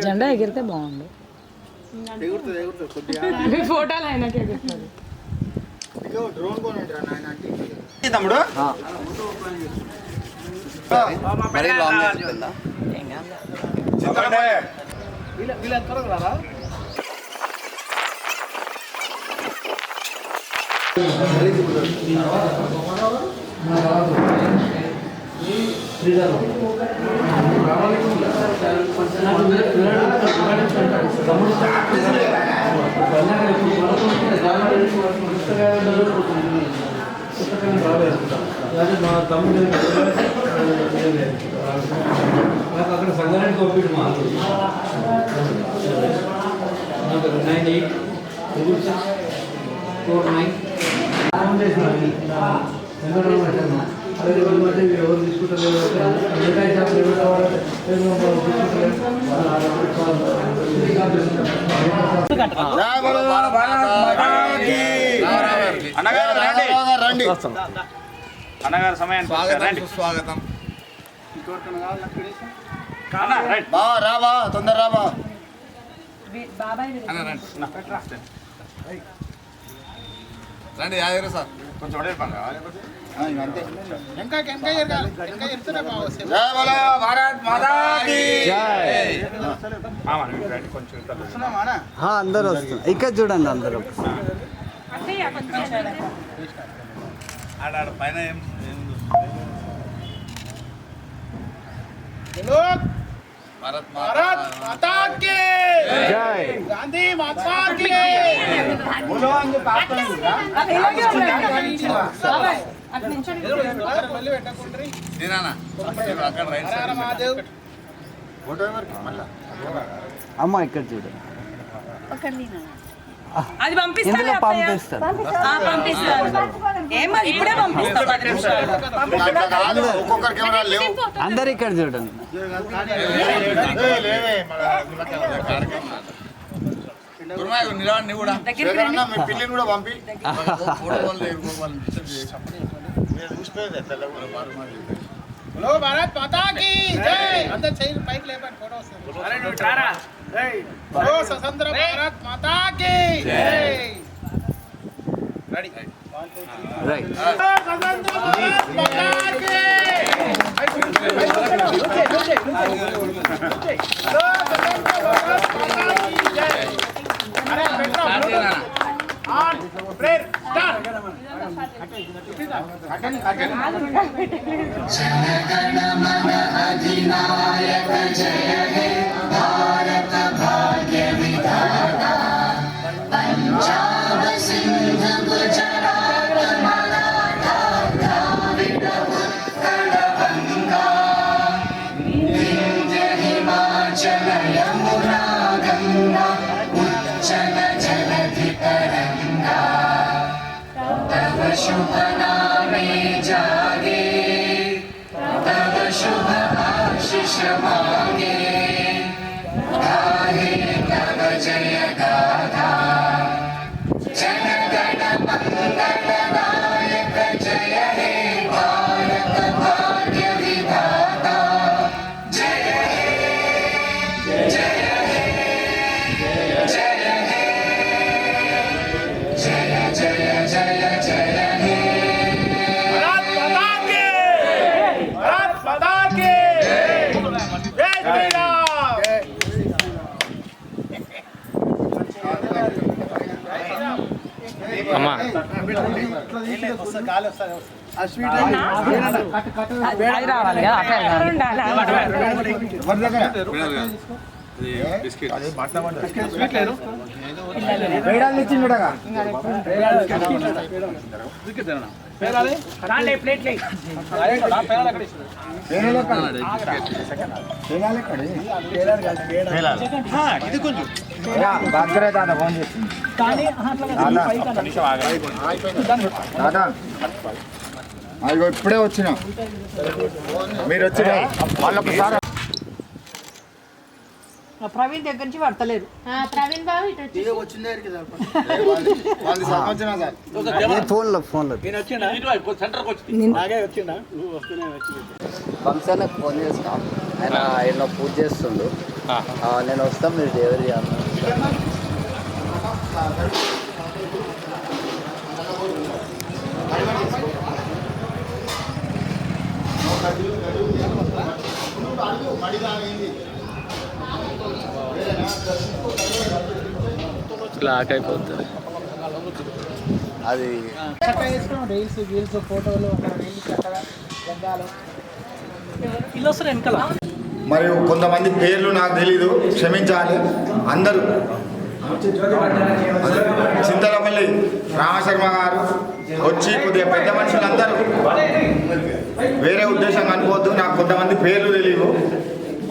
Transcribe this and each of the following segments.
జెండా ఎగిరితే బాగుంది. ఫోటోలు అయినాక ఎగురుతుంది. తమ్ముడు మా తమ్ముడు నాకు అక్కడ సంగారెడ్డి పంపిడు మా 984649 ఎవరు తీసుకుంటారు అన్నగారు సమయానికి స్వాగతం. రాబా తొందర రాబా రండి యాదగిరి సార్ కొంచెం అందరూ వస్తున్నారు. ఇక్కడ చూడండి అందరూ పైన भारत माता की जय, गांधी माता की बोलो अंग అమ్మ ఇక్కడ చూడండి. అది పంపిస్తారు. అందరు ఇక్కడ చూడండి. పిల్లిని కూడా పంపి భారత్ మాతా की जय अंदर चाहिए बाइक ले फोटो अरे उठारा बोलो स्वतंत्र भारत माता की जय रेडी రైట్ स्वतंत्र भारत माता की अरे बेटा ऑन प्लेयर स्टार्ट जनगण मन अधिनायक जय हे भारत भाग्य विधाता पंजाब सिंध गुजरात मराठा द्राविड उत्कल गंगा विंध्य हिमाचल यमुना गंगा उच्चल जलधि तरंगा तव शुभ नामे जागे तव शुभ आशीष मांगे गाहे तव जय गाथा जनगण मंगल नायक जय हे भारत भाग्य विधाता जय हे जय हे जय हे जय जय जय जय हे भारत माता की भारत माता की जय श्री राम అమ్మా ఇది కొంచెం ఫోన్ చేస్తుంది అదిగో ఇప్పుడే వచ్చినా మీరు వచ్చిన వాళ్ళొకసారి ప్రవీణ్ దగ్గర నుంచి పడతలేరు. ప్రవీణ్ బాబు ఇటు వచ్చి వచ్చింది వాళ్ళది సంవత్సరం సార్ ఫోన్లో వచ్చిండా ఫంక్షన్ ఫోన్ చేస్తాం. ఆయన ఎన్నో పూజ చేస్తుండు. నేను వస్తాం, మీరు డెలివరీ చేయాలి. బ్లాక్ అయిపోతుంది అది. రీల్స్ గీల్స్ ఫోటోలు చక్కగా గద్దాలు ఇల్లు వస్తారు వెనకాల. మరియు కొంతమంది పేర్లు నాకు తెలీదు, క్షమించాలి అందరూ. చింతలపల్లి రామశర్మ గారు వచ్చి కొద్దిగా పెద్ద మనుషులందరూ వేరే ఉద్దేశం అనుకోవద్దు, నాకు కొంతమంది పేర్లు తెలియవు.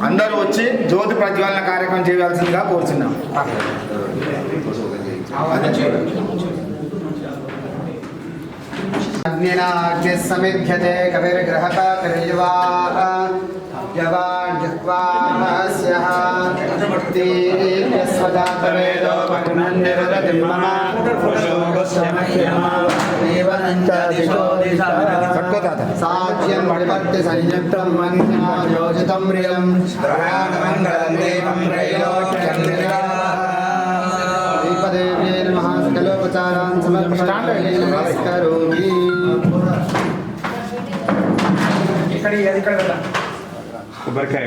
అందరూ వచ్చి జ్యోతి ప్రజ్వాలన కార్యక్రమం చేయాల్సిందిగా కోరుచున్నాం. అగ్నినాగ్ని సమిధ్యతే కవిర్గ్రహపతిర్యువాః అవ్యవాడ్యహ్వాస్యః దీర్ఘస్వదాతవేదో భగ్నన్నిరగతిం మమ సాధ్యం విభక్తి సంయుక్తం మన్యాయోజితం రియం ద్రవ్యాణమంగళం దేవం శ్రీపదేవ్యై నమః. సకలోపచారాన్ సమర్పయామి. నమస్కరోమి. కొబ్బరికాయ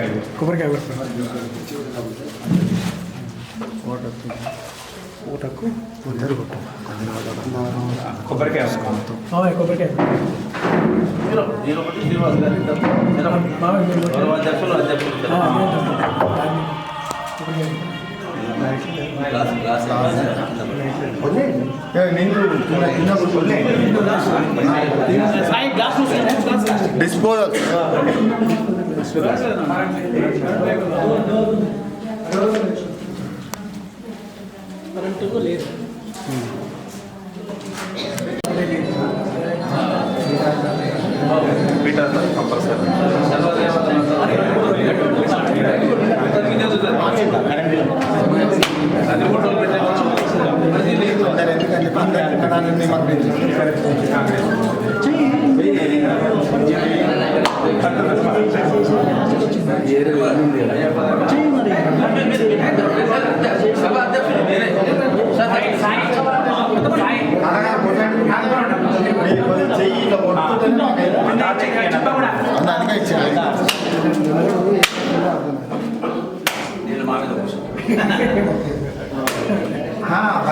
డిస్పోజల్ లేదు.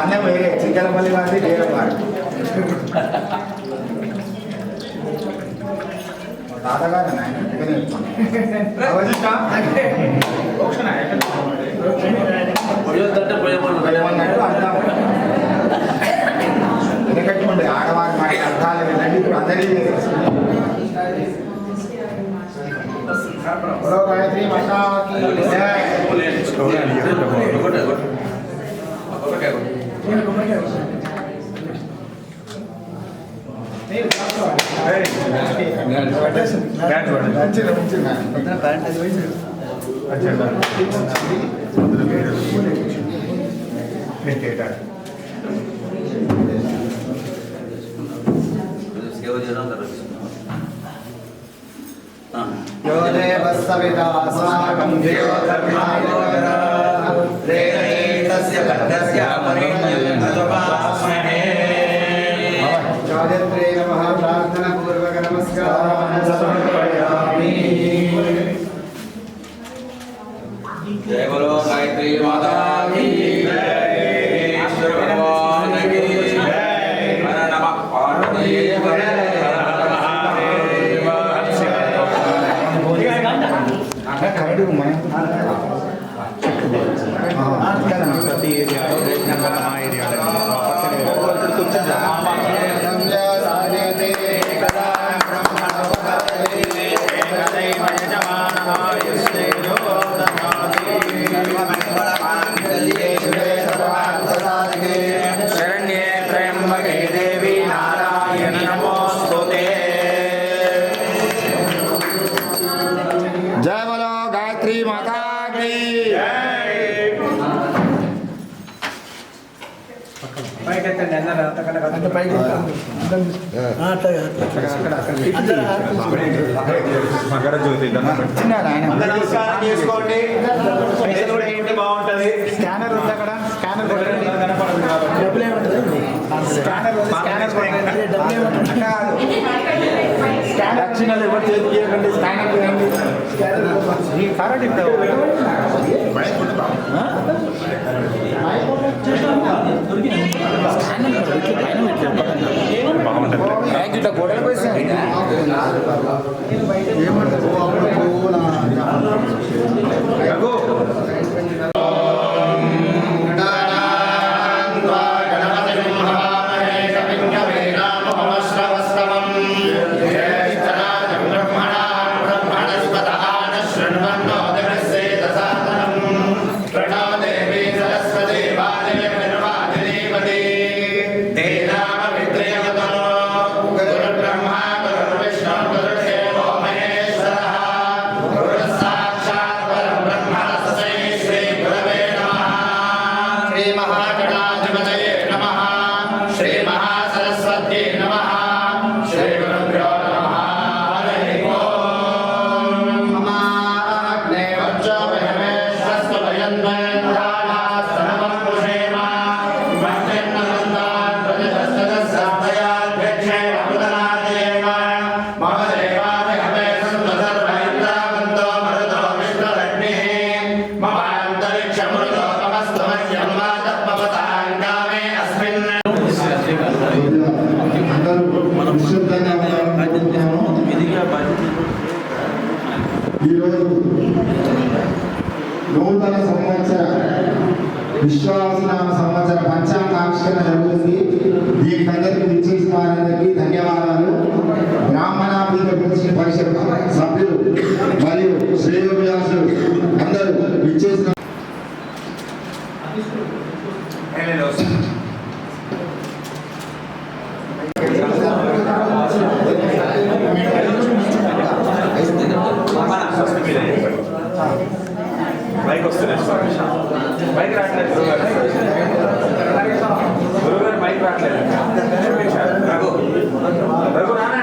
అన్నీ వేరే చిక్కలపల్లి వాడి వేరే వాడు తాతగారు ఎందుకంటే ఆడవారి మాట అర్థాలు వినండి. ఇప్పుడు అందరికీ గాయత్రి మాతాకి यो देवः सविता अस्माकं देवधर्मायोगः प्रेरयेतस्य बद्धस्य परिणतोपास्महे गायत्रे नमः प्रार्थनापूर्वक नमस्कारान् समर्पयामि। जय बोलो गायत्री माता की जय, ईश्वर भगवान की जय। हर नमः पार्वती शरण्ये त्र्यंबके देवी नारायण नमोस्तुते। जय बोलो गायत्री माता की जय। మకర జ్యోతి నమస్కారం చేసుకోండి. బాగుంటది. స్కానర్ ఉంది అక్కడ, స్కానర్ కొట్టండి. దక్షిణాలు ఎవరు చేయండి. స్కానర్ చేయండి. బాగుంటది. గోడలు పోయి ఈరోజు నూతన సంవత్సర విశ్వాసనామ సంవత్సర పంచాంగావిష్కరణ జరుగుతుంది. దీనికి అందరికీ విచ్చేసిన వారందరికీ ధన్యవాదాలు. బ్రాహ్మణాపీఠ పరిషత్ సభ్యులు మరియు శ్రేయోభిలాషులు అందరూ విచ్చేసిన బైక్ వస్తుంది. బైక్ రావట్లేదు. గురుగారు బైక్ రావట్లేదు. రఘు రఘు రానా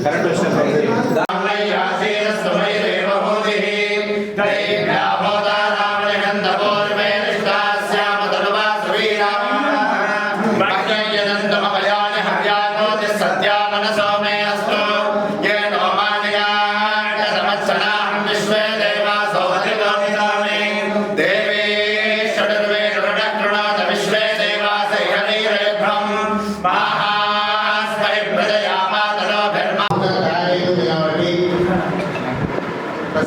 కరెంట్ వచ్చిన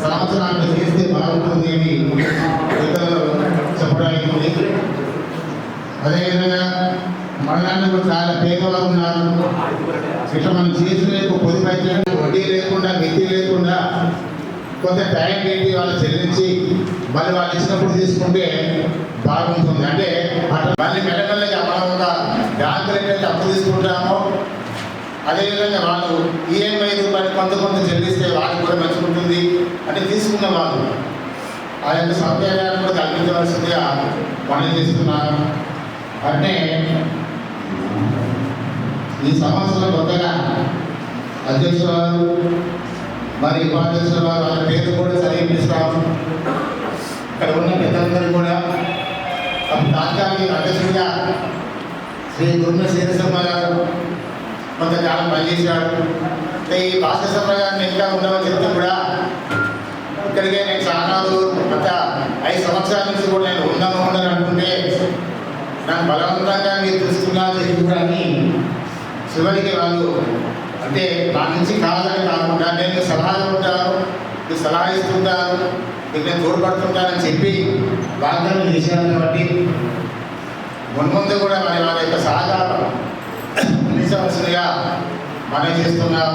సంవత్సరాన్ని చేస్తే బాగుంటుంది అని చెప్పడానికి ఉంది. అదేవిధంగా మరణాన్ని కూడా చాలా పేదలు ఉన్నారు. ఇట్లా మనం చేసిన పొదుపు అయితే వడ్డీ లేకుండా మితి లేకుండా కొంత టైం పెట్టి వాళ్ళు చెల్లించి మళ్ళీ వాళ్ళు ఇచ్చినప్పుడు తీసుకుంటే బాగుంటుంది. అంటే అట్లా మళ్ళీ మెల్లమెల్లగా మనం ఒక బ్యాంకులు ఎక్కడైతే అప్పు తీసుకుంటామో అదేవిధంగా వాళ్ళు ఈఎంఐ రూపాయలు కొంత చెల్లిస్తే వాళ్ళకి కూడా మంచుకుంటుంది అంటే తీసుకున్న వాళ్ళు ఆ యొక్క సౌకర్యాన్ని కూడా కల్పించవలసిందిగా పనులు చేస్తున్నారు. అంటే ఈ సంవత్సరం కొత్తగా అధ్యక్షుల వారు మరి ఉపాధ్యక్షుల వారు వాళ్ళ పేరు కూడా చదివిస్తాము. ఇక్కడ ఉన్న పెద్దలందరూ కూడా తాత్కాలిక అధ్యక్షుడిగా శ్రీ గురుమ శ్రీరసమ్మ గారు కొంతకాలం పనిచేశాడు. ఈ భాస్కరమ్మ గారిని ఇంకా ఉండవని చెప్తే కూడా ఇక్కడికే నేను చాలా గత 5 సంవత్సరాల నుంచి కూడా నేను ఉండను అనుకుంటే నాకు బలవంతంగా మీరు తెలుసుకున్నా కానీ చివరికి వాళ్ళు అంటే నా నుంచి కాదని కాకుండా నేను సలహాలు ఉంటాను, మీకు సలహా ఇస్తుంటాను, మీకు నేను తోడ్పడుతుంటానని చెప్పి వాగ్దానం చేశాను. కాబట్టి మున్ముందు కూడా మరి వాళ్ళ యొక్క సహకారం అందించవలసిందిగా మనం చేస్తున్నాం.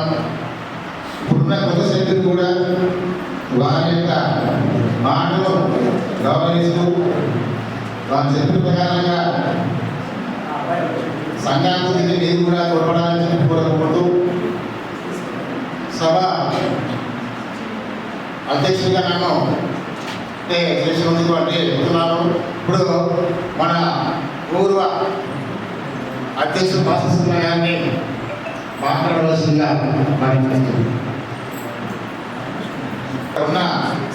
ఇప్పుడున్న కొత్త సభ్యులు కూడా వారి యొక్క మాటలు గౌరవిస్తూ వారి చెప్పిన ప్రకారంగా సంఘాభివృద్ధిని మీరు కూడా తోడ్పడాలని కోరుకుంటూ సభ అధ్యక్షుడిగా నన్ను చేసినందుకు అంటే చెప్తున్నాను. ఇప్పుడు మన పూర్వ అధ్యక్షుడు భాషిస్తున్నాయాన్ని మాట్లాడవలసిందిగా భావిస్తున్నాను. ఉన్న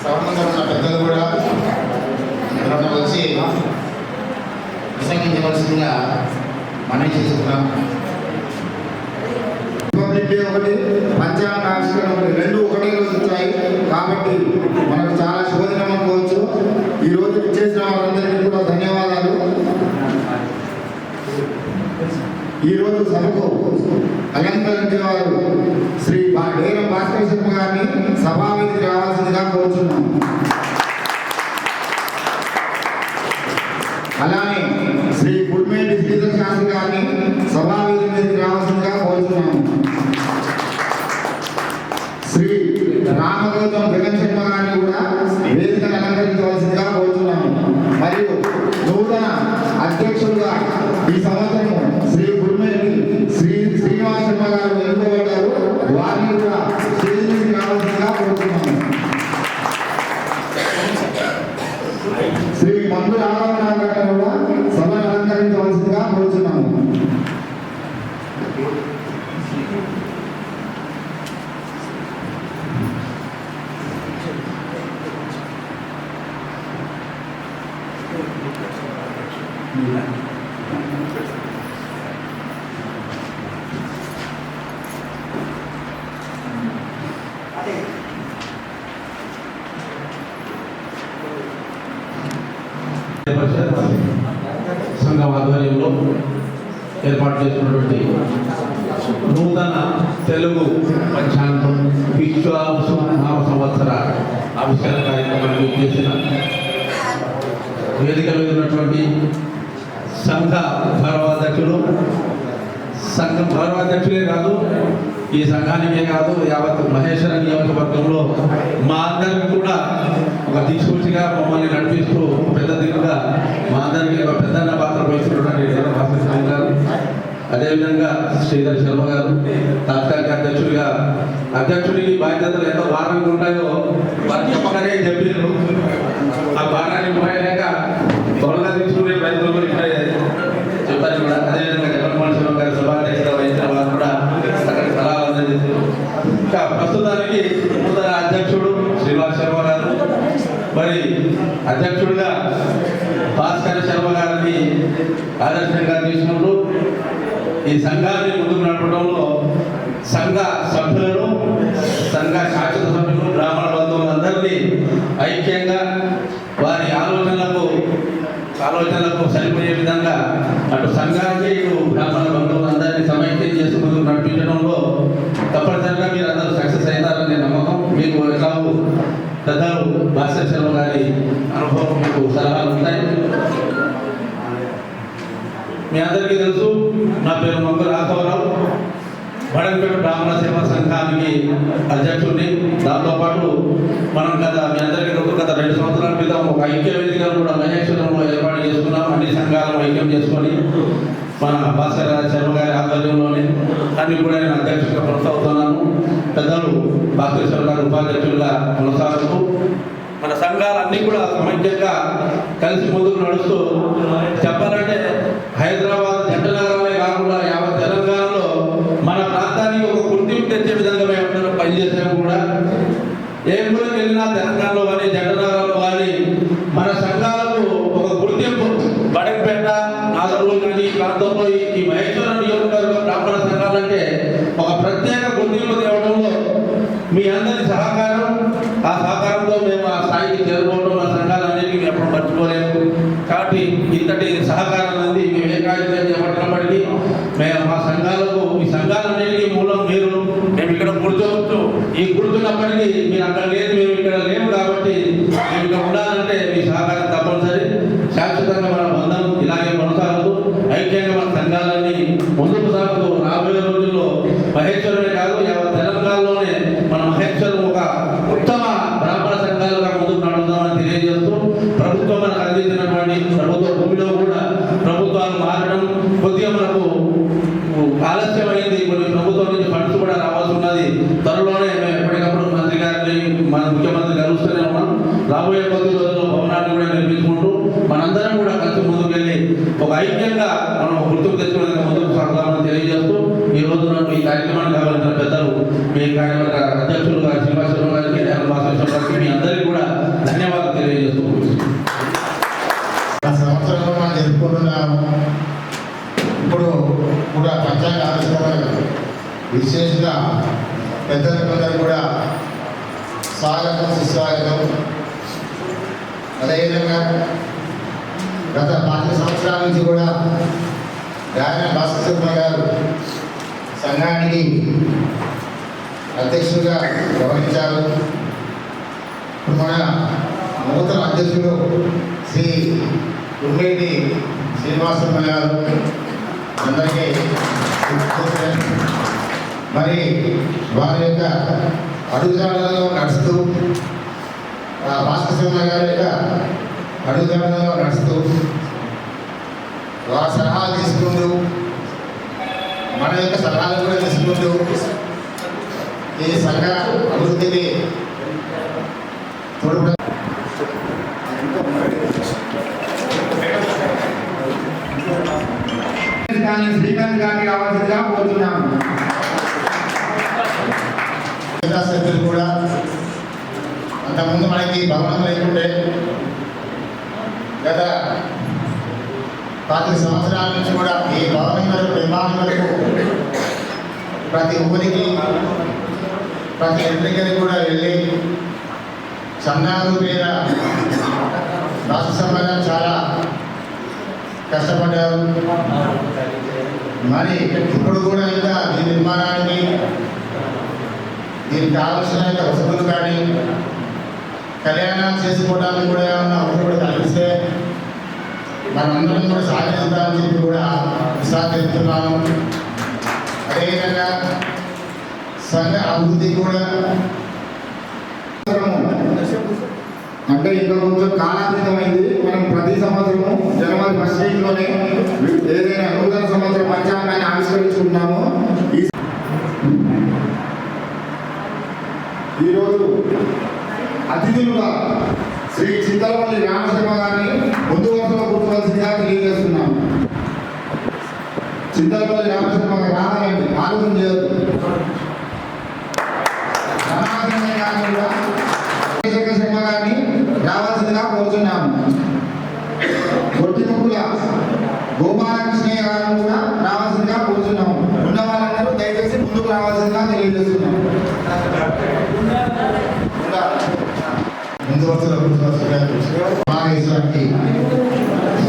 సభలో ఉన్న పెద్దలు కూడా ఎవరైనా వచ్చి ప్రసంగించవలసిందిగా మనం చేసుకున్నాం. రిపబ్లిక్ డే ఒకటి, పంచాంగ ఆవిష్కరణ ఒకటి, రెండు ఒకటే రోజు వచ్చాయి కాబట్టి మనకు చాలా శుభదినం అనుకోవచ్చు. ఈ రోజు ఇచ్చేసిన వారందరికీ కూడా ధన్యవాదాలు. ఈరోజు సభకు అలంకరించిన వారు శ్రీ డేర భాస్కర్ శర్మ గారిని సభావేదికి రావాల్సిందిగా కోరుచున్నాం. అలానే శ్రీ పుల్మేటి శ్రీధర్ శాస్త్రి గారిని సభావేదిక మీదకి రావాల్సిందిగా కోరుచున్నాము. శ్రీ రామగౌతమ్ జగన్ శర్మ గారిని కూడా వేదికను అలంకరించవలసిందిగా కోరుచున్నాము. మరియు నూతన అధ్యక్షులుగా ఈ సంవత్సరం శ్రీ పుల్మేటి శ్రీనివాస్ శర్మ గారు ఎన్నుకోబడ్డారు. వారిని కూడా స్టేజ్ మీదకి రావాల్సిందిగా కోరుచున్నాము. శ్రీ మందు రాఘవనాథ్ గారిని కూడా సభను అలంకరించవలసిందిగా కోరుచున్నాము. సంఘం ఆధ్వర్యంలో ఏర్పాటు చేసినటువంటి నూతన తెలుగు పంచాంగం విశ్వాసం నామ సంవత్సర ఆవిష్కరణ కార్యక్రమాన్ని చేసిన వేదిక మీద ఉన్నటువంటి సంఘ గౌరవాధ్యక్షులు, సంఘం గౌరవాధ్యక్షులే కాదు, ఈ సంఘానికే కాదు యావత్ మహేశ్వర నియోజకవర్గంలో మా అందరికి కూడా ఒక దిక్సూచిగా మమ్మల్ని నడిపిస్తూ పెద్ద దిగుగా మా అందరికీ ఒక పెద్దన్న పాత్ర వహిస్తున్నటువంటి భాస్కర్ గారు, అదేవిధంగా శ్రీధర్ శర్మ గారు తాత్కాలిక అధ్యక్షుడిగా, అధ్యక్షుడికి బాధ్యతలు ఎంత భారంగా ఉంటాయో వారు చెప్పగానే చెప్పారు. ఆ భారాన్ని పోయలేక త్వరగా తీసుకునే ప్రయత్నంలో ఇప్పుడే చెప్పారు కూడా. అదేవిధంగా జగన్మోహన్ శర్మ గారి సభాధ్యక్షత వహించిన వారు కూడా అక్కడ సలహాలు అందజేశారు. ఇంకా ప్రస్తుతానికి నూతన అధ్యక్షుడు శ్రీనివాస్ శర్మ గారు, మరి అధ్యక్షుడిగా భాస్కర్ శర్మ గారిని ఆదర్శంగా తీసుకుంటూ ఈ సంఘాన్ని ముందుకు నడపడంలో సంఘ సభ్యులను, సంఘ శాశ్వత సభ్యులు, బ్రాహ్మణ బంధువులందరినీ ఐక్యంగా వారి ఆలోచనలకు సరిపోయే విధంగా అటు సంఘానికి ఇటు బ్రాహ్మణ బంధువులందరినీ సమైక్యం చేసి ముందుకు నడిపించడంలో తప్పనిసరిగా మీరు అందరూ సక్సెస్ అవుతారనే నమ్మకం మీకు. ఎలాగో పెద్దలు భాస్కర్ శర్మ గారి అనుభవం మీకు సలహాలు ఉంటాయి. మీ అందరికీ తెలుసు, నా పేరు మంగు రాఘవరావు, బడంపేట బ్రాహ్మణ సేవా సంఘానికి అధ్యక్షుడిని. దాంతోపాటు మనం మీ అందరికీ తెలుసు, గత 2 సంవత్సరాల క్రితం ఒక ఐక్య వేదికను కూడా మహేశ్వరంలో ఏర్పాటు చేసుకున్నాం. అన్ని సంఘాలను ఐక్యం చేసుకొని మన భాస్కర్ శర్మ గారి ఆధ్వర్యంలోనే అన్ని కూడా నేను అధ్యక్షుడిగా కొనసాగుతున్నాను. పెద్దలు భాస్కర్ శర్మ గారు ఉపాధ్యక్షులుగా కొనసాగుతూ మన సంఘాలన్నీ కూడా సమైక్యంగా కలిసి ముందుకు నడుస్తూ, చెప్పాలంటే హైదరాబాద్ జంట నగరమే కాకుండా యావత్ తెలంగాణలో మన ప్రాంతానికి ఒక గుర్తింపు తెచ్చే విధంగా మేము పనిచేసాము కూడా. ఏ ఊరికి వెళ్ళినా తెలంగాణలో కానీ జంట నగరంలో కానీ మన సంఘాలకు ఒక గుర్తింపు, బడంపేట నాగర్లు కానీ ఈ ప్రాంతంలో ఈ మహేశ్వర నియోజకవర్గ బ్రాహ్మణ సంఘాలంటే ఒక ప్రత్యేక గుర్తింపు తేవడంలో మీ అందరి సహకారం, ఆ సహకారంతో మేము ఆ స్థాయికి చేరుకోవడం మా సంఘాలన్నిటికీ మేము ఎప్పుడు మర్చిపోలేము. కాబట్టి ఇంతటి సహకారం అంది మేము ఏ కార్యక్రమం చేపట్టినప్పటికీ మేము మా సంఘాలకు, ఈ సంఘాలన్నిటికీ మూలం మీరు. మేము ఇక్కడ కూర్చోవచ్చు, ఈ కూర్చున్నప్పటికీ మీరు అక్కడ లేదు, మేము ఇక్కడ లేము. కాబట్టి మేము ఇక్కడ ఉండాలంటే మీ సహకారం తప్పనిసరి. శాశ్వతంగా మన బంధం ఇలాగే కొనసాగుతూ ఐక్యంగా మన సంఘాలన్నీ ముందుకు సాగుతూ రాబోయే రోజుల్లో మహేశ్వరమే కాదు యావత్ తెలంగాణలోనే మన మహేశ్వరం ఒక ఉత్తమ బ్రాహ్మణ సంఘాలుగా ముందుకు నడుద్దామని తెలియజేస్తూ, ప్రభుత్వం మనకు అందించినటువంటి ప్రభుత్వ భూమిలో కూడా ప్రభుత్వాలు మారడం కొద్దిగా మనకు ఆలస్యమైంది. కొన్ని ప్రభుత్వం నుంచి ఫండ్స్ కూడా రావాల్సి ఉన్నది. త్వరలోనే మేము ఎప్పటికప్పుడు మంత్రి గారిని, మన ముఖ్యమంత్రి కలుస్తూనే ఉన్నాం. రాబోయే కొద్ది రోజుల్లో ఐక్యంగా మనం గుర్తుకు తెచ్చుకోవడానికి ముందుకు సాగుతామని తెలియజేస్తూ ఈ రోజు నన్ను ఈ కార్యక్రమానికి కావాల్సిన పెద్దలు మీ కార్యవర్గ అధ్యక్షులు గారు శ్రీనివాసరావు గారికి గారికి మీ అందరికీ కూడా ధన్యవాదాలు తెలియజేస్తూ సంవత్సరంలో మనం జరుపుకుంటున్నాము. ఇప్పుడు కూడా పంచాంగ ఆవిష్కరణ విశేషంగా పెద్దలందరూ కూడా స్వాగతం సుస్వాగతం. అదేవిధంగా గత 4 సంవత్సరాల నుంచి కూడా గాయన భాస్కర్ గారు సంఘానికి అధ్యక్షులుగా వ్యవహరించారు. ఇప్పుడు మన నూతన అధ్యక్షులు శ్రీ ఉమ్మేటి శ్రీనివాసరావు గారు అందరికీ మరి వారి యొక్క అడుగుజాడలలో నడుస్తూ భాస్కర్ గారి యొక్క అడుగుజాడలలో నడుస్తూ వారి సలహాలు తీసుకుంటూ మన యొక్క సలహాలు కూడా తీసుకుంటూ ఈ సంఘ అభివృద్ధికి తోడ్పడ శ్రీకాంత్ గారికి రావాల్సిందిగా కోరుతున్నాము. సభ్యులు కూడా అంతకుముందు మనకి భవనం లేకుండే గత 4 సంవత్సరాల నుంచి కూడా ఈ భవనం వరకు నిర్మాణం వరకు ప్రతి ఊరికి ప్రతి ఇంటికి కూడా వెళ్ళి చందాలు మీద రాష్ట్ర సమాజం చాలా కష్టపడ్డారు. మరి ఇప్పుడు కూడా ఇంకా ఈ నిర్మాణానికి దీనికి కావాల్సిన వసతులు కానీ కళ్యాణాలు చేసుకోవడానికి కూడా ఏమన్నా వసతులు కల్పిస్తే మనందరం కూడా సాధిస్తామని చెప్పి కూడా విశ్వాసిస్తున్నాము. అదేవిధంగా సంఘ అభివృద్ధి కూడా అంటే ఇంకా కొంచెం కాలాతీతమైంది. మనం ప్రతి సంవత్సరము జనవరి 1st వీక్లోనే ఏదైనా నూతన సంవత్సరం పంచాంగాన్ని ఆవిష్కరించుకుంటున్నాము. ఈరోజు అతిథులుగా శ్రీ చింతలపల్లి రామశర్మ గారిని ముందు వరుసలో కూర్చోవలసిందిగా తెలియజేస్తున్నాము. చింతలపల్లి రామశర్మ గారు రావాలండి, ఆలోచన చేయొద్దు. శర్మ గారిని రావాల్సిందిగా కోరుతున్నాము. ఒట్టిముక్కుల గోపాలకృష్ణయ్య గారిని కూడా రావాల్సిందిగా కోరుతున్నాము. ఉన్న వాళ్ళందరూ దయచేసి ముందుకు రావాల్సిందిగా తెలియజేస్తున్నాము. ముందు వరుసలో సమావేశానికి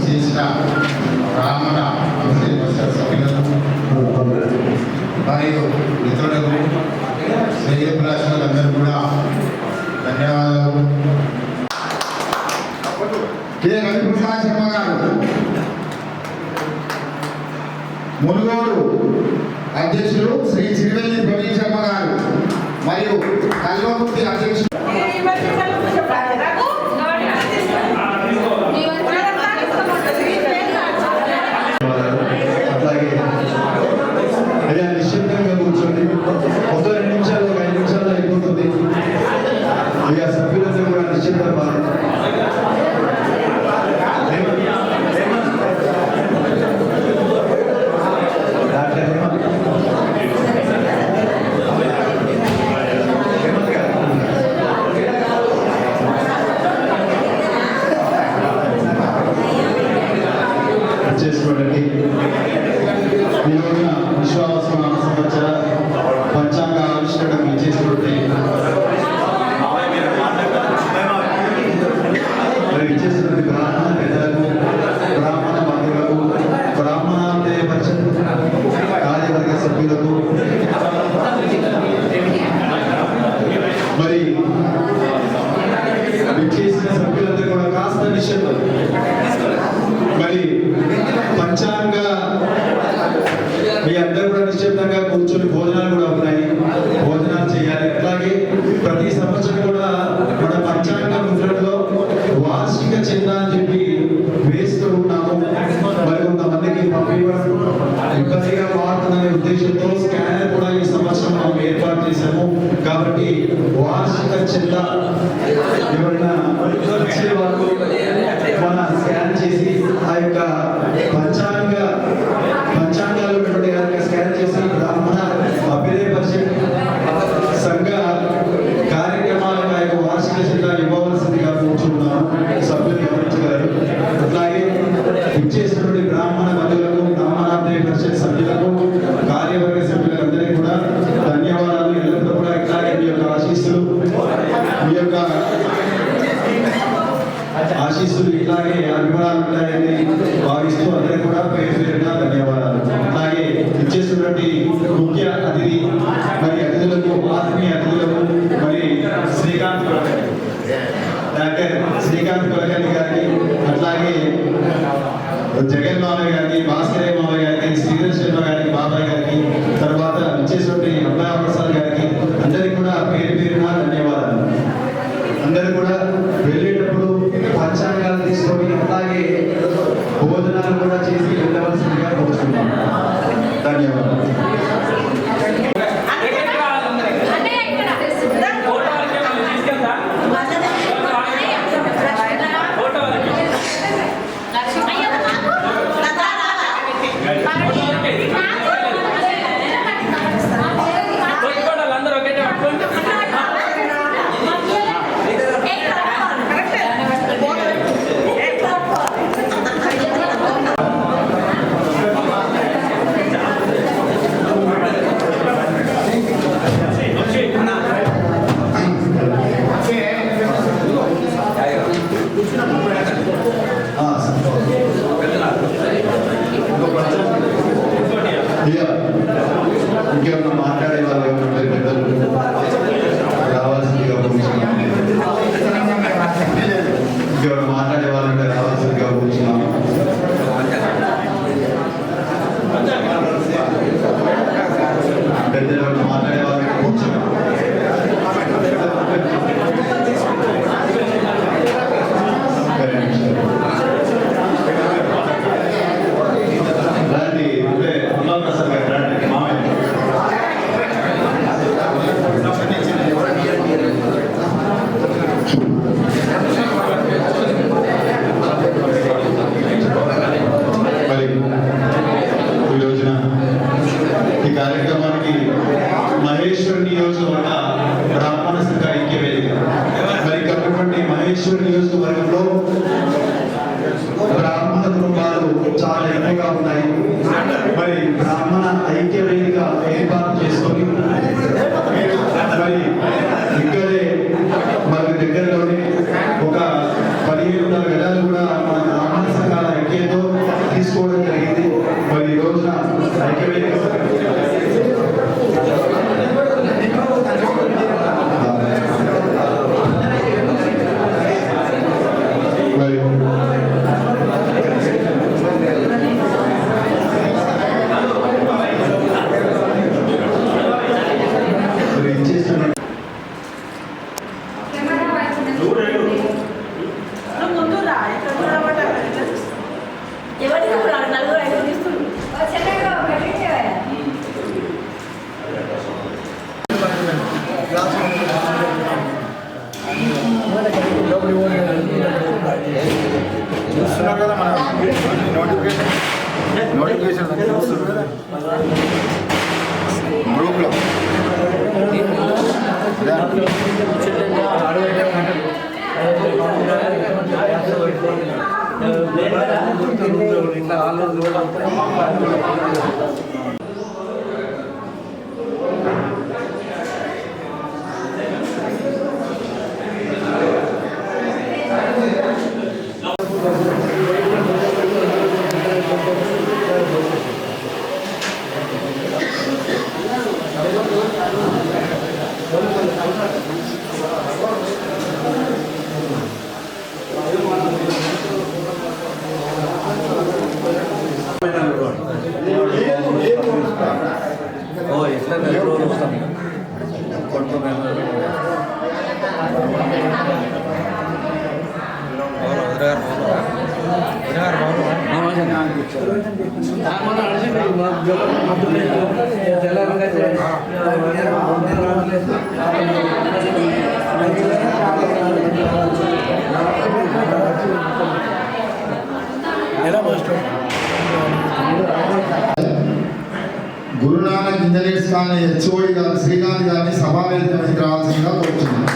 చేసిన బ్రాహ్మణ సభ్యులకు మరియు మిత్రులకు శ్రేయభిలాషులందరూ కూడా ధన్యవాదాలు. కె రవిప్రసాద్ శర్మ గారు మునుగోడు అధ్యక్షులు శ్రీ చిరువెల్లి ప్రవీణ్ శర్మ గారు మరియు కల్వకుర్తి అధ్యక్షులు అట్లాగే అదే నిశ్శబ్దంగా కూర్చోండి. ఒక 2 నిమిషాలు 5 నిమిషాలు అయిపోతుంది. ఇక సభ్యులందరూ కూడా నిశ్శబ్దం చేసుకోండి. ఈ రోజున విశ్వావసనామ సంవత్సర పంచాంగ ఆవిష్కరణ విచ్చేసుకుంటే విచ్చేస్తున్నది బ్రాహ్మణ పెద్దలకు, బ్రాహ్మణ బంధువులకు, బ్రాహ్మణాంతేయ పరిషత్ కార్యవర్గ సభ్యులకు, మరి విచ్చేసిన సభ్యులందరూ కూడా కాస్త నిశ్శబ్దం. మరి పంచాంగ మీ అందరూ కూడా నిశ్శబ్దంగా కూర్చొని భోజనాలు కూడా ఉన్నాయి, భోజనాలు చేయాలి. అట్లాగే ప్రతి సంవత్సరం కూడా మన పంచాంగ ముద్రలో వార్షిక చందా అని చెప్పి వేస్తూ ఉన్నాము. మరి కొంతమందికి పంపివ్వడం ఇబ్బందిగా మారుతుందనే ఉద్దేశంతో స్కానర్ కూడా ఈ సంవత్సరం మనం ఏర్పాటు చేశాము. కాబట్టి వార్షిక చందా ఎవరైనా వచ్చే వాళ్ళు మన స్కాన్ చేసి ఆ యొక్క పంచాంగ ఆశీస్సులు ఇట్లాగే అభిమానాలు ఉంటాయని భావిస్తూ అందరికీ కూడా పేరు పేరుగా ధన్యవాదాలు. అలాగే ఇచ్చేస్తున్నటువంటి ముఖ్య అతిథి మరి అతిథులకు ఆత్మీయ అతిథులకు మరి డాక్టర్ శ్రీకాంత్ కులకర్ణి గారికి, అట్లాగే జగన్ మామయ్య గారికి, భాస్కరయ్య మామయ్య గారికి, శ్రీధర్ శర్మ గారికి, బాబాయ్ గారికి, తర్వాత ఇచ్చేటువంటి అబ్బాయి ప్రసాద్ గారికి అందరికీ కూడా పేరు పేరున ధన్యవాదాలు. అందరూ కూడా వెళ్ళేటప్పుడు పంచాంగాలు తీసుకొని అలాగే భోజనాలు కూడా చేసి వెళ్ళవలసిందిగా కోరుతున్నాం. ధన్యవాదాలు. ఇంకేమన్నా మాట్లాడే వాళ్ళు ఏమంటే పెద్దలు రావాల్సిందిగా కూర్చున్నాం. ఇంకేమన్నా మాట్లాడే వాళ్ళంటే రావాల్సిందిగా కూర్చున్నాం. పెద్దలు మాట్లాడే వాళ్ళకి కూర్చున్నాం. కార్యక్రమానికి మహేశ్వర్ నియోజకవర్గ బ్రాహ్మణ సంఘ ఐక్య వేదిక మరి కాబట్టి మహేశ్వర్ నియోజకవర్గంలో బ్రాహ్మణ కుటుంబాలు చాలా ఎక్కువగా ఉన్నాయి. మరి బ్రాహ్మణ ఐక్య వేదిక ఏర్పాటు చేసుకొని మరి ఇక్కడే మనకి దగ్గరలోనే ఒక 1500 గజాలు కూడా మన బ్రాహ్మణ సంఘాల ఐక్యంతో తీసుకోవడం జరిగింది. మరి ఈ రోజున ఐక్య వేదిక చూస్తున్నారు కదా మన నోటిఫికేషన్ గ్రూప్లో గురునానక్ ఇంజనీర్స్ కానీ హెచ్ఓడి గారు శ్రీకాంత్ గారిని సభావేదికకి రావాల్సిందిగా కోరుతున్నాను.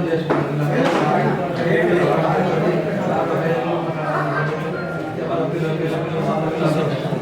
చేసుకుంటున్నాను.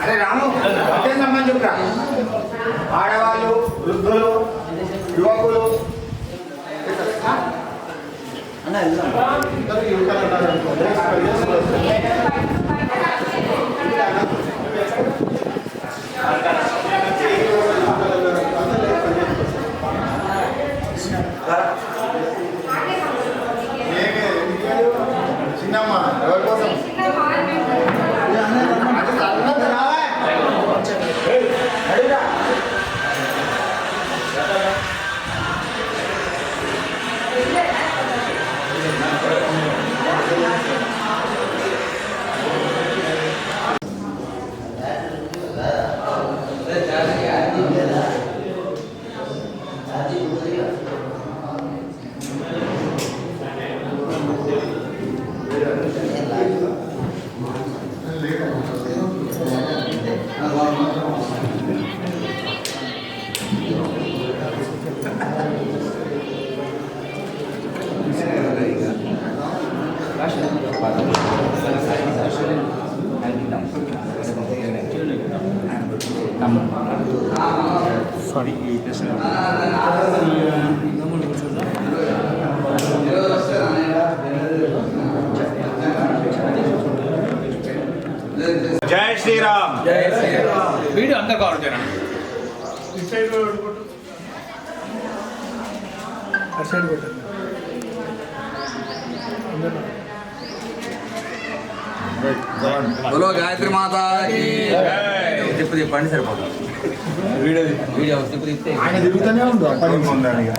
అరే రాము అదే సంబంధం చెప్తా ఆడవాళ్ళు వృద్ధులు యువకులు చిన్నమ్మ ఎవరి కోసం జై శ్రీరామ్ వీడియో అందరు కవర్ చేయరా बोलो गायत्री माता की तिप्పు పండి సరిపోతుంది వీడియో తిప్పు తిప్పితే ఆయన తిరుగుతూనే ఉండు అప్పటి నుంచి ఉండాలి ఇక.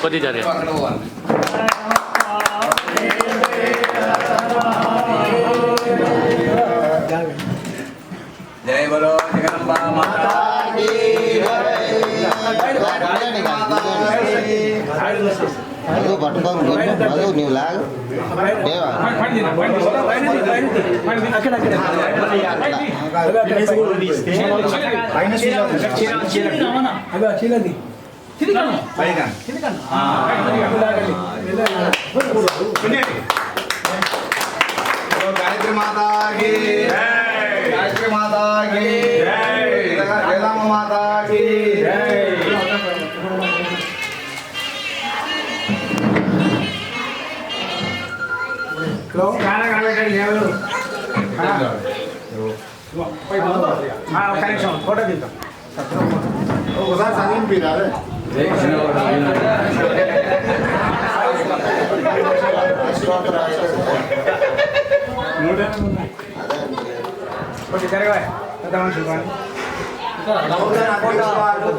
కొద్ది జరిగే జై బలో జగదంబా మాతా కీ అదో పట్టుకోను అదో నీవు లాగు దేవా గాయత్రి మాతా కీ గాయత్రి మాతా కీ జగదాంబ మాతా కీ ఫోటో తీద్దాం ఒకసారి చదివింపిరా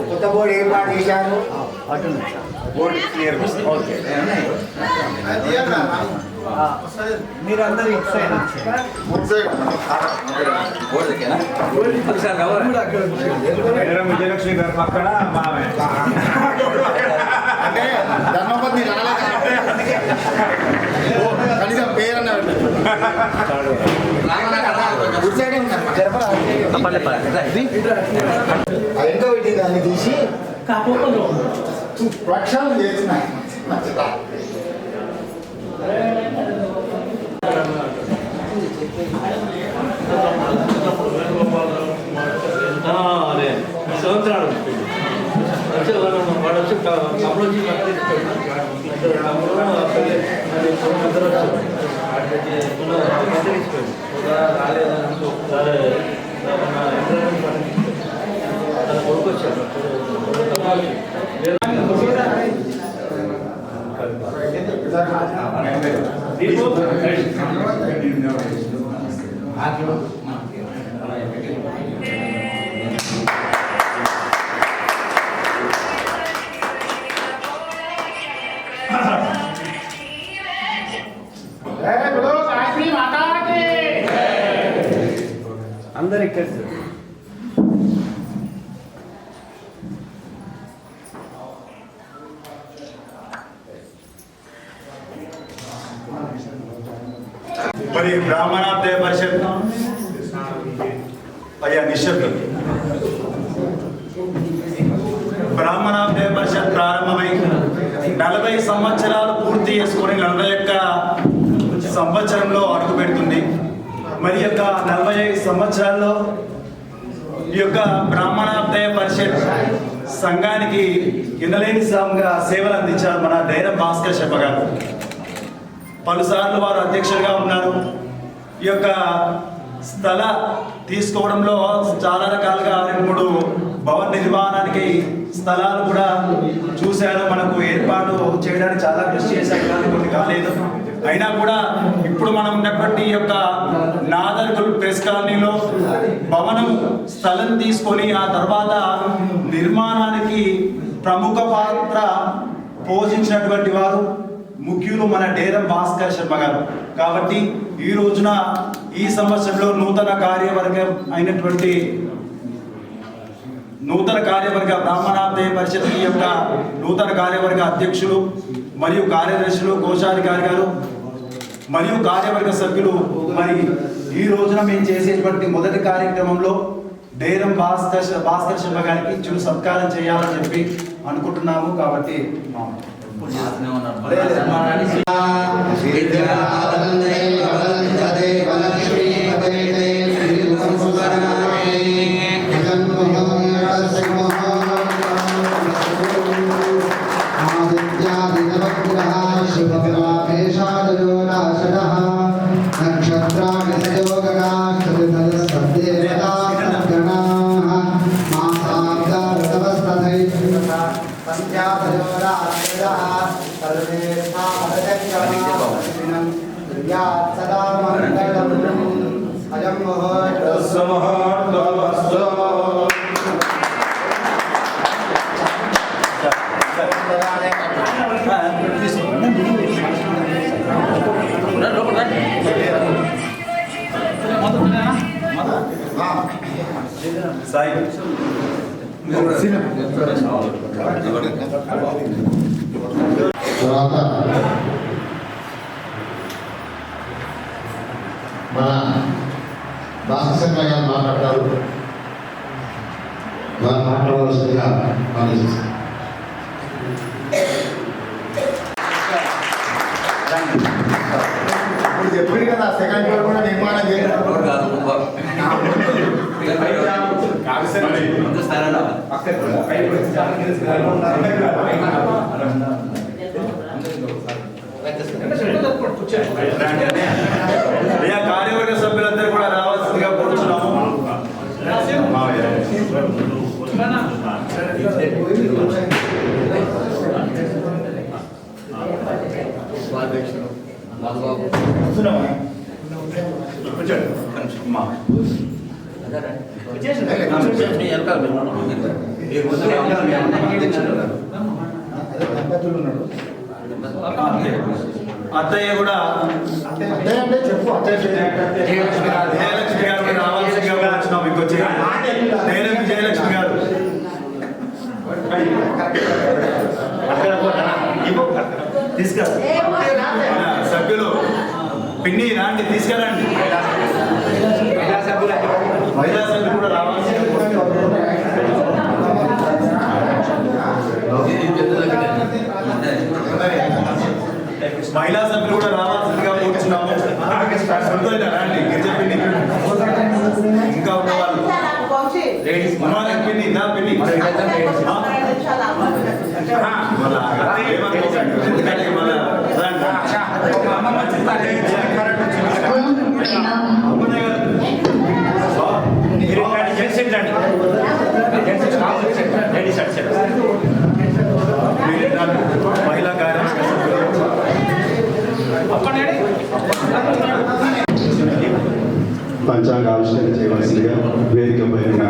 కొత్త బోర్డు ఏర్పాటు చేశారు బోర్డు క్లియర్ ఓకే మీరందరూ ఇటు సైడ్ విజయలక్ష్మి గారి పక్కన అంటే ధర్మపతి కనీసం పేరన్న ఎంతో పెట్టి దాన్ని తీసి ప్రక్షాళన చేసిన అదే సంవత్సరాలు వాడు వచ్చి కమలోజీ కొడుకు వచ్చాడు అందరు ఇక్కడ మరి బ్రాహ్మణాబ్దయ పరిషత్ అయ్యా నిశ్శబ్దం. బ్రాహ్మణాబ్దయ పరిషత్ ప్రారంభమై 40 సంవత్సరాలు పూర్తి చేసుకొని 41 సంవత్సరంలో అడుగు పెడుతుంది. మరి యొక్క 45 సంవత్సరాల్లో ఈ యొక్క బ్రాహ్మణాబ్దయ పరిషత్ సంఘానికి ఎనలేని సేవలు అందించారు మన ధైర్యం భాస్కర్ శర్మ గారు. పలుసార్లు వారు అధ్యక్షులుగా ఉన్నారు. ఈ యొక్క స్థల తీసుకోవడంలో చాలా రకాలుగా 2-3 భవన నిర్మాణానికి స్థలాలు కూడా చూశారు. మనకు ఏర్పాటు చేయడానికి చాలా కృషి చేశారు, కానీ కొన్ని కాలేదు. అయినా కూడా ఇప్పుడు మనం ఉన్నటువంటి ఈ యొక్క నాదర్గుల్ ప్రెస్ కాలనీలో భవనం స్థలం తీసుకొని ఆ తర్వాత నిర్మాణానికి ప్రముఖ పాత్ర పోషించినటువంటి వారు ముఖ్యులు మన డేరం భాస్కర్ శర్మ గారు. కాబట్టి ఈ రోజున ఈ సంవత్సరంలో నూతన కార్యవర్గ బ్రాహ్మణాబ్దయ పరిషత్ యొక్క నూతన కార్యవర్గ అధ్యక్షులు మరియు కార్యదర్శులు, కోశాధికారి గారు మరియు కార్యవర్గ సభ్యులు, మరి ఈ రోజున మేము చేసేటువంటి మొదటి కార్యక్రమంలో డేరం భాస్కర్ శర్మ గారికి చిరు సత్కారం చేయాలని చెప్పి అనుకుంటున్నాము. కాబట్టి సాయి తర్వాత మన భాస్కర్ గారు మాట్లాడతారు. వారు మాట్లాడవలసిందిగా ఆలోచిస్తారు. ఇప్పుడు చెప్పింది కదా, సెకండ్ ఫ్లోర్ కూడా నిర్మాణం చేయాలి. కార్యవర్గ సభ్యులందరూ కూడా రావాల్సిందిగా కోరుతున్నాము. అత్తయ్య కూడా చెప్పు, జయలక్ష్మి గారు రావాల్సిందిగా వచ్చినాం. ఇంకొచ్చి జయలక్ష్మి గారు తీసుకురా, సభ్యులు పిన్ని రాండి, తీసుకురండి. మహిళా సభ్యులు కూడా రావాల్సిందిగా మహిళా సభ్యులు కూడా రావాల్సిందిగా కూర్చున్నాము. రండి గిరిజపిండి ఇంకా ఉన్నవాళ్ళు పిన్ని నా పిన్ని ఎందుకంటే మన మహిళా కార్యక్రమ పంచాంగ ఆవిష్కరణ చేయవలసిందిగా వేదిక పైన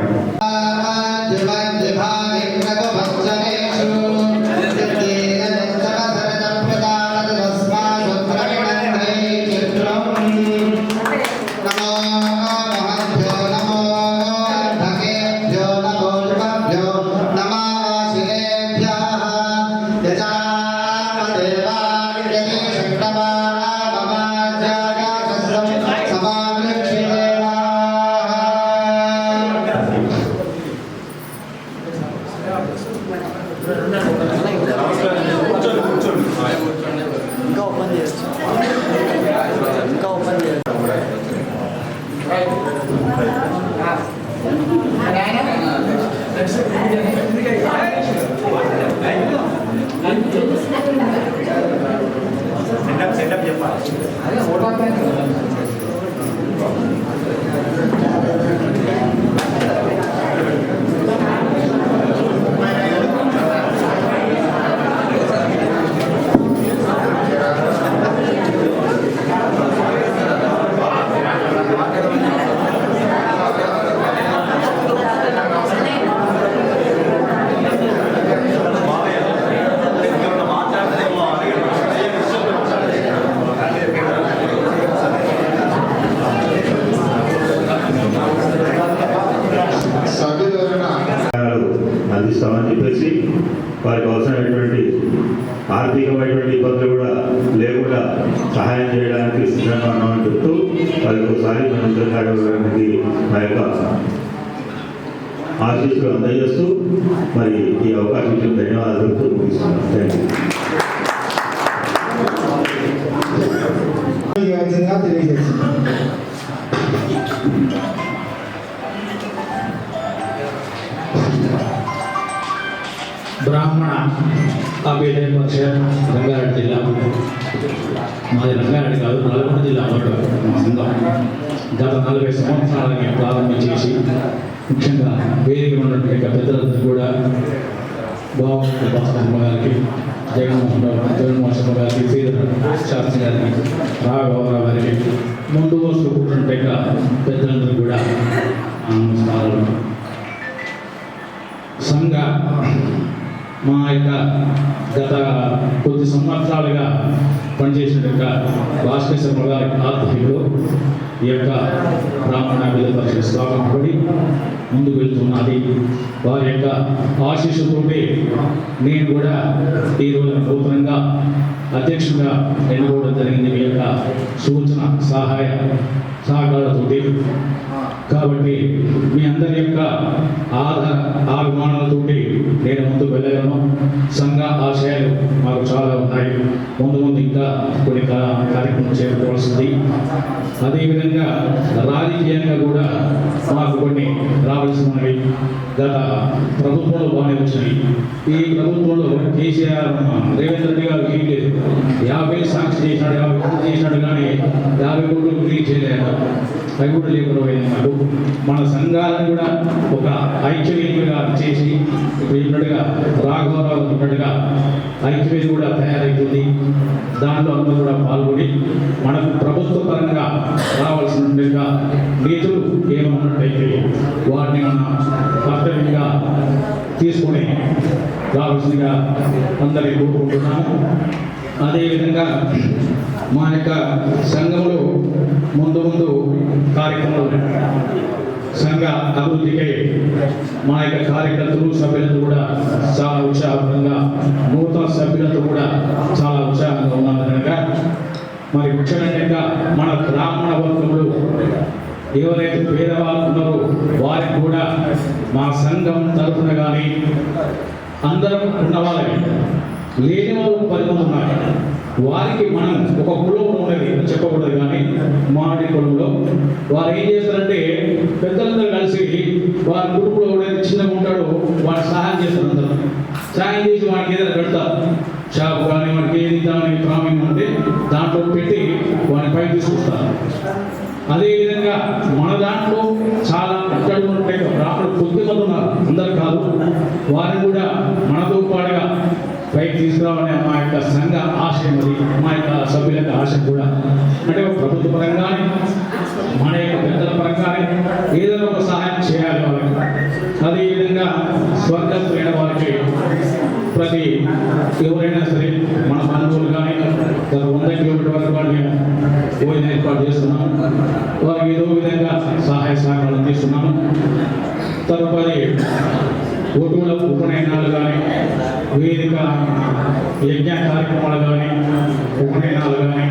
సెటప్ చెప్పాలి. అందిస్తామని చెప్పేసి వారికి అవసరమైనటువంటి ఆర్థికమైనటువంటి ఇబ్బందులు కూడా లేకుండా సహాయం చేయడానికి సిద్ధంగా ఉన్నామని చెప్తూ వారికి ఒకసారి కార్యక్రమానికి మా యొక్క ఆశీస్సులు అందజేస్తూ మరి ఈ అవకాశం ఇచ్చిన ధన్యవాదాలు ముగిస్తున్నాను. తెలియజేస్తున్నాను. బ్రాహ్మణ అభ్యుదయ పరిషత్ రంగారెడ్డి జిల్లా, మాది రంగారెడ్డి కాదు నల్గొండ జిల్లా సంఘం గత 40 సంవత్సరాలకి ప్రారంభించేసి ముఖ్యంగా వేదిక ఉన్నటువంటి పెద్దలందరూ కూడా బాగుంటుంది భాస్కర్ గారికి, జగన్మోహన్ శర్మ గారికి, శ్రీధర్ శాస్త్రి గారికి, రాఘవరావు గారికి, ముందు వస్తూ కూర్చుంటే పెద్దలందరూ కూడా నమస్కారాలు. సంఘ మా యొక్క గత కొద్ది సంవత్సరాలుగా పనిచేసిన యొక్క భాస్కర్ శర్మ గారి ఆధ్వర్యంలో ఈ యొక్క బ్రాహ్మణ అభ్యుదయ పరిషత్ స్థాపించబడి ముందుకు వెళ్తున్నది. వారి యొక్క ఆశీస్సుతోటి నేను కూడా ఈరోజు నూతనంగా అధ్యక్షుడిగా ఎన్నుకోవడం జరిగింది. మీ యొక్క సూచన సహాయ సహకారాలతోటి. కాబట్టి మీ అందరి యొక్క అభిమానాలతోటి నేను ముందుకు వెళ్ళగలను. సంఘ ఆశయాలు మాకు చాలా ఉన్నాయి. ముందు ఇంకా కొన్ని కార్యక్రమం చేరుకోవాల్సింది. అదేవిధంగా రాజకీయంగా కూడా మాకు కొన్ని రావాల్సినవి గత ప్రభుత్వంలో బాగానే వచ్చినాయి. ఈ ప్రభుత్వంలో కేసీఆర్ రేవంత్ రెడ్డి గారు 50 సాక్షి చేసినాడు, 50 కోట్లు చేసినాడు, కానీ 50 కోట్లు రిలీజ్ చేయలేదు. అవి కూడా లేకుండా పోయినాడు. మన సంఘాలను కూడా ఒక ఐక్యవేదికగా చేసి ఇప్పుడు ఉన్నట్టుగా రాఘవరావు ఉన్నట్టుగా ఐక్యవేది కూడా తయారవుతుంది. దాంట్లో అందరూ కూడా పాల్గొని మనకు ప్రభుత్వ పరంగా రావాల్సినట్టుగా నిధులు ఏమన్నట్టయితే వాటిని మన కర్తవ్యంగా తీసుకొని రావాల్సిందిగా అందరికీ కోరుకుంటున్నాము. అదేవిధంగా మా యొక్క సంఘంలో ముందు కార్యక్రమాలు సంఘ అభివృద్ధికై మా యొక్క కార్యకర్తలు సభ్యులతో కూడా చాలా ఉత్సాహంగా, నూతన సభ్యులతో కూడా చాలా ఉత్సాహంగా ఉన్నారు కనుక మరి ముఖ్యంగా మన బ్రాహ్మణ వర్గంలో ఎవరైతే పేదవాళ్ళు ఉన్నారో వారికి కూడా మా సంఘం తరఫున కానీ అందరం ఉన్నవాళ్ళకి లేని సేవలు 10 మంది ఉన్నారు. వారికి మనం ఒక కులం ఉన్నది చెప్పకూడదు, కానీ మామిడి కులంలో వారు ఏం చేస్తారంటే పెద్దలందరూ కలిసి వారి కుటుంబంలో ఎవరైతే చిన్నగా ఉంటాడో వాడు సహాయం చేస్తారు. అందరూ సహాయం చేసి వాడికి ఏదైనా పెడతారు. షాపు కానీ వాడికి ఏది దాని ప్రామిణ్యం ఉంటే దాంట్లో పెట్టి వాడిని పైకి తీసుకొస్తారు. అదేవిధంగా మన దాంట్లో చాలా అట్టడుగు ఉంటాయి, బ్రాహ్మణులు కొద్దిమంది ఉన్నారు, అందరు కాదు. వారిని కూడా మనతో పాటుగా పైకి తీసుకురావాలనే మా యొక్క సంఘ ఆశయం, అది మా యొక్క సభ్యుల యొక్క ఆశయం కూడా. అంటే ప్రభుత్వ పరంగానే మన యొక్క పెద్దల పరంగానే ఏదైనా ఒక సహాయం చేయాలి వాళ్ళకి. అదేవిధంగా స్వర్గస్థులైన వారికి ప్రతి ఎవరైనా సరే మన బంధువులు కానీ 100 కిలోమీటర్ వరకు వాడిని భోజనం ఏర్పాటు చేస్తున్నాము. వారికి ఏదో విధంగా సహాయ సహకారాలు తీస్తున్నాము. తదుపరి ఓటుల ఉపనయనాలు కానీ, వేదిక యజ్ఞ కార్యక్రమాలు కానీ, ఉపనయనాలు కానీ,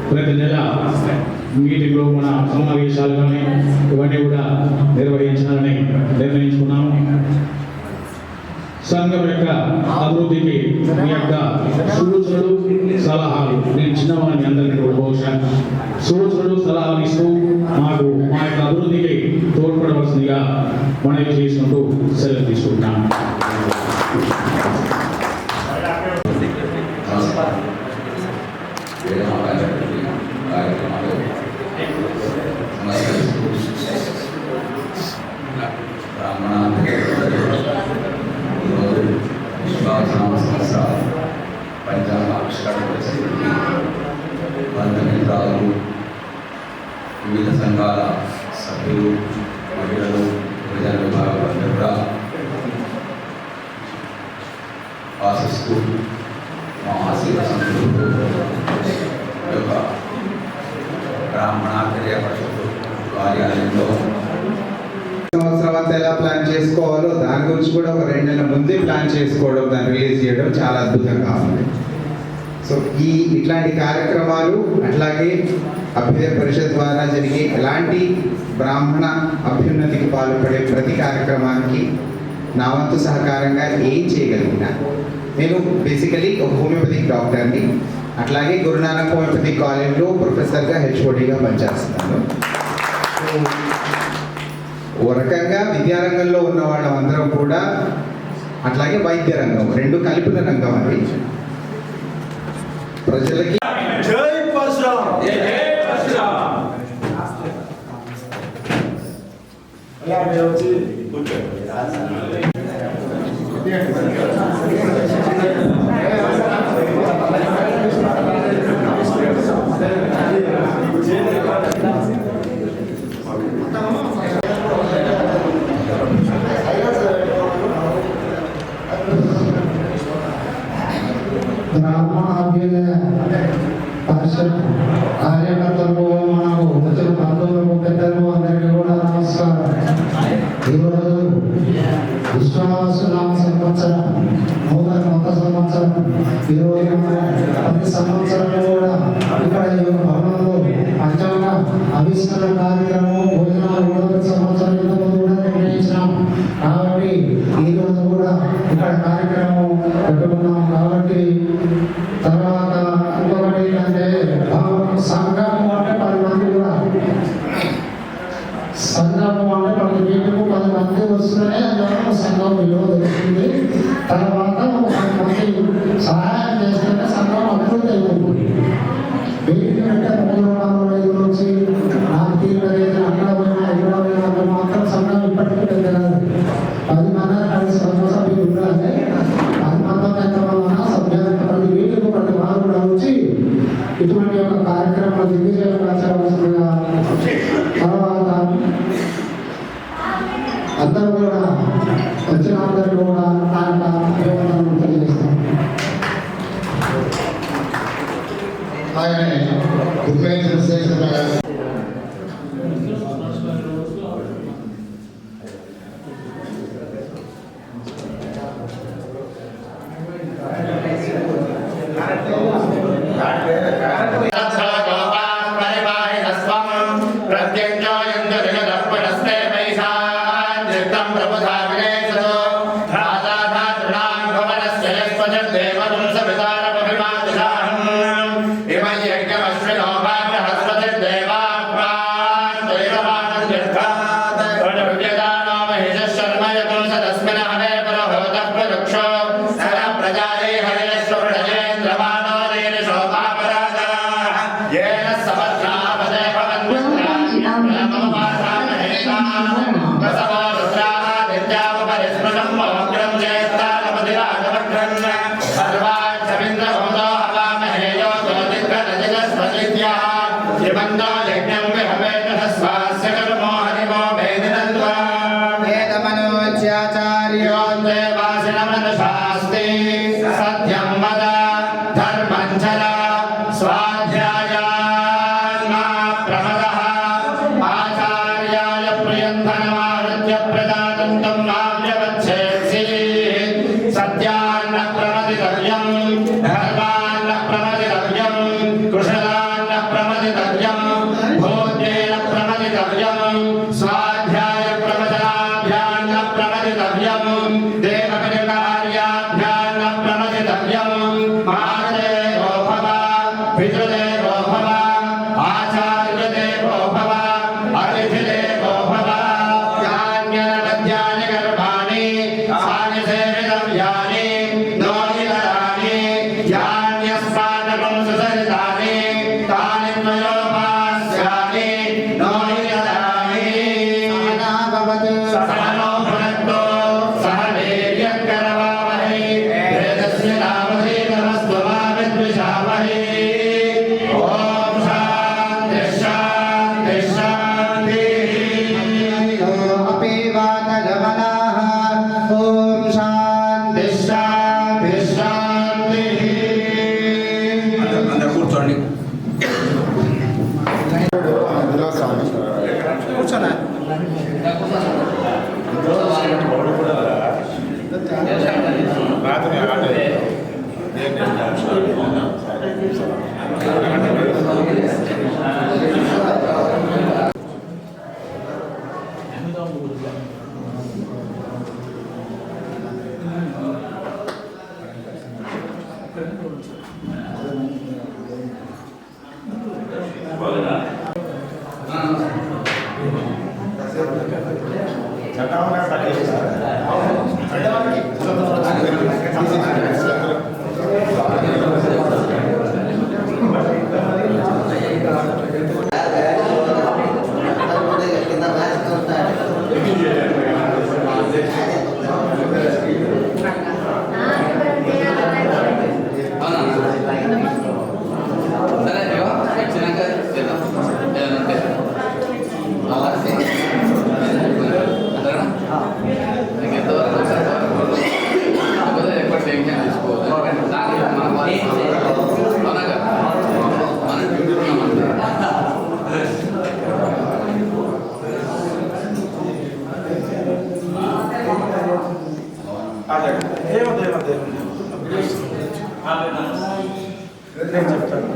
ప్రతి నెల మీటింగ్లో మన సమావేశాలు కానీ ఇవన్నీ కూడా నిర్వహించాలని నిర్ణయించుకున్నాము. సంఘం యొక్క అభివృద్ధికి మీ యొక్క సూచనలు సలహాలు, నేను చిన్నవాడిని అందరికీ కూడా బహుశా సూచనలు సలహాలు ఇస్తూ మాకు మా యొక్క అభివృద్ధికి తోడ్పడవలసిందిగా మనవి చేసుకుంటూ సెలవు తీసుకుంటాను. వివిధ సంఘాల సభ్యులు, మహిళలు, ప్రజల విభాగాలందరూ కూడా ఆశిస్తూ మా ఆశీర్వచనలతో యొక్క బ్రాహ్మణ క్రియ పరిషత్తు కార్యాలయంలో సంవత్సరం అంతా ఎలా ప్లాన్ చేసుకోవాలో దాని గురించి కూడా ఒక 2 నెలల ముందే ప్లాన్ చేసుకోవడం, దాన్ని రిలీజ్ చేయడం చాలా అద్భుతంగా ఉంది. సో ఇట్లాంటి కార్యక్రమాలు, అట్లాగే అభ్యుదయ పరిషత్ ద్వారా జరిగే ఎలాంటి బ్రాహ్మణ అభ్యున్నతికి పాల్పడే ప్రతి కార్యక్రమానికి నా వంతు సహకారంగా ఏం చేయగలిగినా, నేను బేసికలీ ఒక హోమియోపతిక్ డాక్టర్ని, అట్లాగే గురునానక్ హోమియోపతిక్ కాలేజ్లో ప్రొఫెసర్గా హెచ్ఓడిగా పనిచేస్తున్నాను. ఓ రకంగా విద్యారంగంలో ఉన్న వాళ్ళందరం కూడా, అట్లాగే వైద్య రంగం, 2 కలిపిన రంగం అది. ప్రజలకి జై పరశురామ్, జై పరశురామ్. అలా మీరు వచ్చి కూర్చోండి. బ్రాహ్మణ అభ్యుదయ పరిషత్ కార్యకర్తలకు, మనకు వచ్చిన బంధువులకు, పెద్దలకు అందరికీ కూడా నమస్కారం. ఈరోజు విశ్వాసనామ సంవత్సరం, నూతన మత సంవత్సరం. ఈరోజు ప్రతి సంవత్సరం కూడా ఇక్కడ ఈ భవనంలో పంచాంగ ఆవిష్కరణ కార్యక్రమం, భోజనాలు కూడా ప్రతి సంవత్సరం ముందు కూడా నిర్ణయించినాం. కాబట్టి ఈరోజు కూడా ఇక్కడ కార్యక్రమం పెట్టుకున్నాం. కాబట్టి తర్వాత ఇంకొకటి ఏంటంటే సంఘం అంటే 10 మంది కూడా, సంఘం అంటే ప్రతి వీటికి 10 మంది వస్తేనే సంఘం విలువ దొరుకుతుంది. తర్వాత 10 మంది సహాయం చేస్తేనే సంఘం అభివృద్ధి అయిపోతుంది. వీటికి అంటే 3-4-5 వచ్చి నాకు తీరలేదు, అక్కడ పోయినా ఇక్కడ పోయినా మాత్రం సంఘం ఇప్పటికీ పెద్దగా 10 మంది కలిసి సంఘ సభ్యులు ఉండాలి. 10 మంది ఎంతమంది సభ్యులు ప్రతి వీటికి ప్రతి వారు కూడా వచ్చి ఇటువంటి యొక్క కార్యక్రమాలు దిగ్విజయంగా చేయవలసిందిగా, తర్వాత అందరూ కూడా వచ్చిన అందరూ కూడా నా యొక్క అభివందనలు తెలియజేస్తాం. ఆయన దేవతం సవితా సత్యం వద ధర్మం చర స్వాధ్యాయాన్మా ప్రమదః ఆచార్యాయ ప్రియంధనమాహృత్య ప్రదాతంతం నావ్యవచ్ఛేసి సత్యాన్న ప్రమదితవ్యం ధర్మాన్న ప్రమదితవ్యం కుశలాన్న ప్రమదితవ్యం భోజ్యేన ప్రమదితవ్యం స్వాధ్యాయ ప్రవచనాభ్యాన్న ప్రమదితవ్యం దేవకార్యాభ్యాన్న ప్రమదితవ్యం మాతృదేవో భవ పితృదేవో భవ ఆచార్యదేవో భవ అతిథిదేవో భవ యాన్యనద్యాని గర్భాణి సాని సేవితవ్యాని నోహితరాణి యాన్యస్మానకం సుసరితాని తాని త్వయోపాస్యాని నోహితరాణి సహనో భునక్తో సహ వీర్యం కరవావహై వేదస్య నామధేయమస్తు మా విద్విషావహై ఓం శాంతి శాంతి శాంతి అపి వాతజమనాః ఓం శాంతి శాంతి శాంతి అందరూ కూర్చోండి. కూర్చోనా నేను చెప్తాను